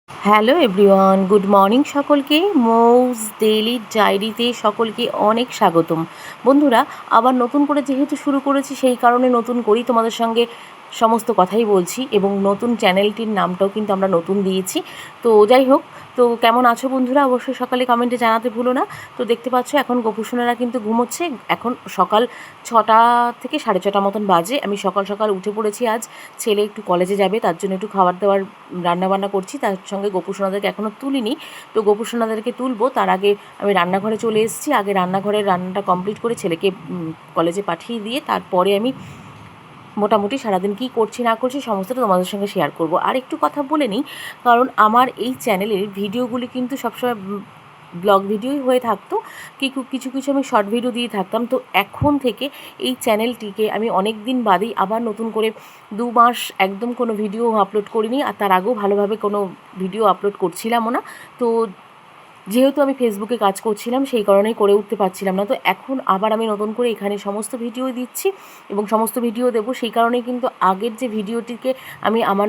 Hello everyone, good morning সকলকে। মৌজ daily ডায়েরিতে সকলকে অনেক স্বাগতম। বন্ধুরা, আবার নতুন করে যেহেতু শুরু করেছি সেই কারণে নতুন করেই তোমাদের সঙ্গে সমস্ত কথাই বলছি, এবং নতুন চ্যানেলটির নামটাও কিন্তু আমরা নতুন দিয়েছি। তো যাই হোক, তো কেমন আছো বন্ধুরা অবশ্যই সকালে কমেন্টে জানাতে ভুলো না। তো দেখতে পাচ্ছ এখন গোপুসোনারা কিন্তু ঘুমোচ্ছে। এখন সকাল 6টা থেকে 6:30 মতন বাজে। আমি সকাল সকাল উঠে পড়েছি। আজ ছেলে একটু কলেজে যাবে, তার জন্য একটু খাবার দাবার রান্নাবান্না করছি। তার সঙ্গে গোপুসোনাদেরকে এখনও তুলিনি, তো গোপুসোনাদেরকে তুলবো তার আগে আমি রান্নাঘরে চলে এসেছি। আগে রান্নাঘরের রান্নাটা কমপ্লিট করে ছেলেকে কলেজে পাঠিয়ে দিয়ে তারপরে আমি মোটামুটি সারাদিন কী করছি না করছি সমস্তটা তোমাদের সঙ্গে শেয়ার করব। আর একটু কথা বলে নিই, কারণ আমার এই চ্যানেলের ভিডিওগুলি কিন্তু সবসময় ব্লগ ভিডিওই হয়ে থাকতো, কিছু কিছু আমি শর্ট ভিডিও দিয়ে থাকতাম। তো এখন থেকে এই চ্যানেলটিকে আমি অনেক দিন বাদেই আবার নতুন করে 2 মাস একদম কোনো ভিডিও আপলোড করিনি, আর তার আগেও ভালোভাবে কোনো ভিডিও আপলোড করছিলামও না। তো যেহেতু আমি ফেসবুকে কাজ করছিলাম সেই কারণেই করে উঠতে পারছিলাম না। তো এখন আবার আমি নতুন করে এখানে সমস্ত ভিডিও দিচ্ছি এবং সমস্ত ভিডিও দেবো। সেই কারণেই কিন্তু আগের যে ভিডিওটিকে আমি আমার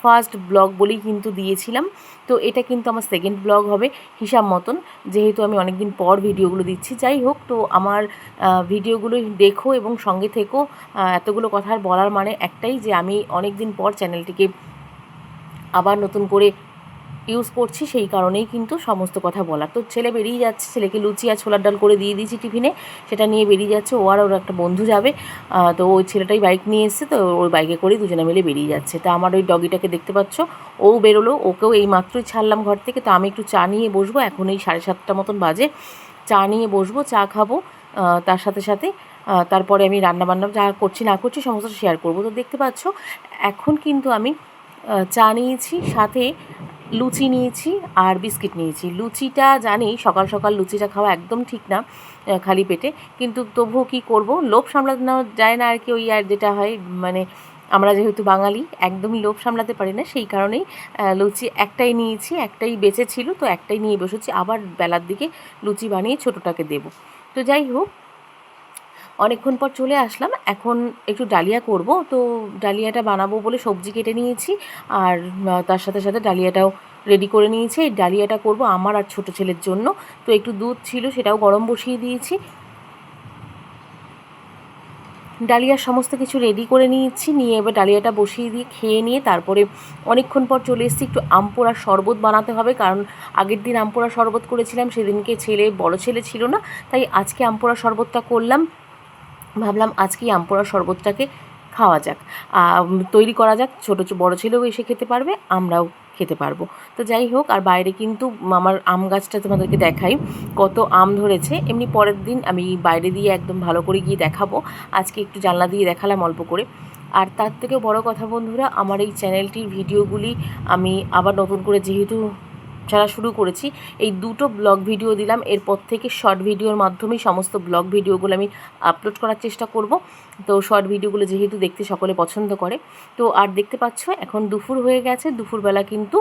ফার্স্ট ব্লগ বলেই কিন্তু দিয়েছিলাম। তো এটা কিন্তু আমার সেকেন্ড ব্লগ হবে হিসাব মতন, যেহেতু আমি অনেক দিন পর ভিডিওগুলো দিচ্ছি। যাই হোক, তো আমার ভিডিওগুলো দেখো এবং সঙ্গে থেকো। এতগুলো কথার বলার মানে একটাই, যে আমি অনেক দিন পর চ্যানেলটিকে আবার নতুন করে ইউজ করছি, সেই কারণেই কিন্তু সমস্ত কথা বলার। তো ছেলে বেরিয়ে যাচ্ছে, ছেলেকে লুচি আর ছোলার ডাল করে দিয়ে দিয়েছি টিফিনে, সেটা নিয়ে বেরিয়ে যাচ্ছে। ও আর ওর একটা বন্ধু যাবে। তো ওই ছেলেটাই বাইক নিয়ে এসছে, তো ওই বাইকে করেই দুজনে মিলে বেরিয়ে যাচ্ছে। তো আমার ওই ডগিটাকে দেখতে পাচ্ছ, ও বেরোলো, ওকেও এই মাত্রই ছাড়লাম ঘর থেকে। তো আমি একটু চা নিয়ে বসবো, এখন এই 7:30 মতন বাজে। চা নিয়ে বসবো, চা খাবো। তার সাথে সাথে তারপরে আমি রান্নাবান্না যা করছি না করছি সমস্ত শেয়ার করবো। তো দেখতে পাচ্ছ এখন কিন্তু আমি চা নিয়েছি, সাথে লুচি নিয়েছি আর বিস্কিট নিয়েছি। লুচিটা জানি সকাল সকাল লুচিটা খাওয়া একদম ঠিক না খালি পেটে, কিন্তু তবুও কী করব, লোভ সামলানো যায় না আর কি। ওই আর যেটা হয়, মানে আমরা যেহেতু বাঙালি একদমই লোভ সামলাতে পারি না, সেই কারণেই লুচি একটাই নিয়েছি, একটাই বেঁচে ছিল, তো একটাই নিয়ে বসেছি। আবার বেলার দিকে লুচি বানিয়ে ছোটোটাকে দেবো। তো যাই হোক, অনেকক্ষণ পর চলে আসলাম। এখন একটু ডালিয়া করব, তো ডালিয়াটা বানাবো বলে সবজি কেটে নিয়েছি, আর তার সাথে সাথে ডালিয়াটাও রেডি করে নিয়েছি। এই ডালিয়াটা করব আমার আর ছোটো ছেলের জন্য। তো একটু দুধ ছিল, সেটাও গরম বসিয়ে দিয়েছি। ডালিয়ার সমস্ত কিছু রেডি করে নিয়েছি, নিয়ে এবার ডালিয়াটা বসিয়ে দিয়ে খেয়ে নিয়ে তারপরে অনেকক্ষণ পর চলে এসেছি। একটু আম পোড়ার শরবত বানাতে হবে, কারণ আগের দিন আম পোড়ার শরবত করেছিলাম, সেদিনকে বড় ছেলে ছিল না, তাই আজকে আম পোড়ার শরবতটা করলাম। ভাবলাম আজকেই আম পোড়ার শরবতটাকে খাওয়া যাক, তৈরি করা যাক। বড় ছেলেও এসে খেতে পারবে, আমরাও খেতে পারবো। তো যাই হোক, আর বাইরে কিন্তু আমার আম গাছটা তোমাদেরকে দেখাই কত আম ধরেছে। এমনি পরের দিন আমি বাইরে দিয়ে একদম ভালো করে গিয়ে দেখাবো, আজকে একটু জানলা দিয়ে দেখালাম অল্প করে। আর তার থেকেও বড় কথা বন্ধুরা, আমার এই চ্যানেলটির ভিডিওগুলি আমি আবার নতুন করে যেহেতু ছাড়া শুরু করেছি, এই 2টো ব্লগ ভিডিও দিলাম, এরপর থেকে শর্ট ভিডিওর মাধ্যমেই সমস্ত ব্লগ ভিডিওগুলো আমি আপলোড করার চেষ্টা করব। তো শর্ট ভিডিওগুলো যেহেতু দেখতে সকলে পছন্দ করে। তো আর দেখতে পাচ্ছ এখন দুপুর হয়ে গেছে, দুপুরবেলা কিন্তু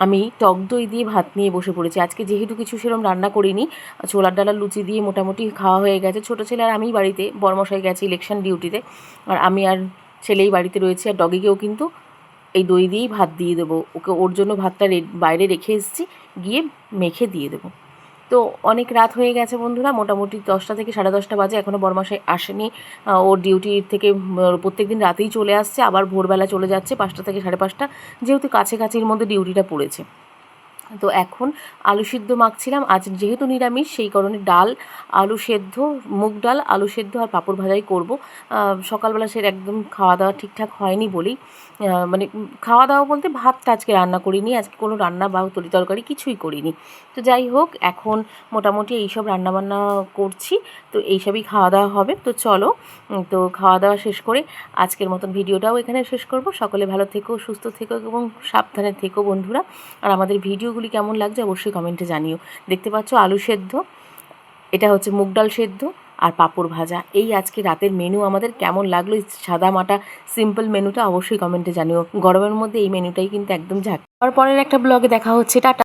আমি টক দই দিয়ে ভাত নিয়ে বসে পড়েছি। আজকে যেহেতু কিছু সেরকম রান্না করিনি, ছোলার ডালার লুচি দিয়ে মোটামুটি খাওয়া হয়ে গেছে। ছোটো ছেলে আর আমিই বাড়িতে, বড়মশাই গেছে ইলেকশন ডিউটিতে, আর আমি আর ছেলেই বাড়িতে রয়েছি। আর ডগিকেও কিন্তু এই দই দিয়েই ভাত দিয়ে দেবো, ওর জন্য ভাতটা বাইরে রেখে এসেছি, গিয়ে মেখে দিয়ে দেবো। তো অনেক রাত হয়ে গেছে বন্ধুরা, মোটামুটি 10টা থেকে 10:30 বাজে, এখনও বড়মশাই আসেনি। ওর ডিউটি থেকে প্রত্যেক দিন রাতেই চলে আসছে, আবার ভোরবেলা চলে যাচ্ছে 5টা থেকে 5:30, যেহেতু কাছাকাছির মধ্যে ডিউটিটা পড়েছে। তো এখন আলু সিদ্ধ মাখছিলাম। আজ যেহেতু নিরামিষ, সেই কারণে ডাল, আলু সেদ্ধ, মুগ ডাল, আলু সেদ্ধ আর পাঁপড় ভাজাই করব। সকালবেলা সে একদম খাওয়া দাওয়া ঠিকঠাক হয়নি বলেই, মানে খাওয়া দাওয়া বলতে ভাতটা আজকে রান্না করিনি, আজকে কোনো রান্না বা তরি তরকারি কিছুই করিনি। তো যাই হোক, এখন মোটামুটি এইসব রান্নাবান্না করছি, তো এইসবই খাওয়া দাওয়া হবে। তো চলো, তো খাওয়া দাওয়া শেষ করে আজকের মতন ভিডিওটাও এখানে শেষ করব। সকলে ভালো থেকো, সুস্থ থেকো এবং সাবধানে থেকো বন্ধুরা। আর আমাদের ভিডিওগুলি কেমন লাগছে অবশ্যই কমেন্টে জানিও। দেখতে পাচ্ছ আলু সেদ্ধ, এটা হচ্ছে মুগ ডাল সেদ্ধ আর পাঁপড় ভাজা। এই আজকে রাতের মেনু আমাদের। কেমন লাগলো এই সাদা মাটা সিম্পল মেনুটা অবশ্যই কমেন্টে জানিও। গরমের মধ্যে এই মেনুটাই কিন্তু একদম ঝাঁক। পরের একটা ব্লগে দেখা হচ্ছে, টাটা।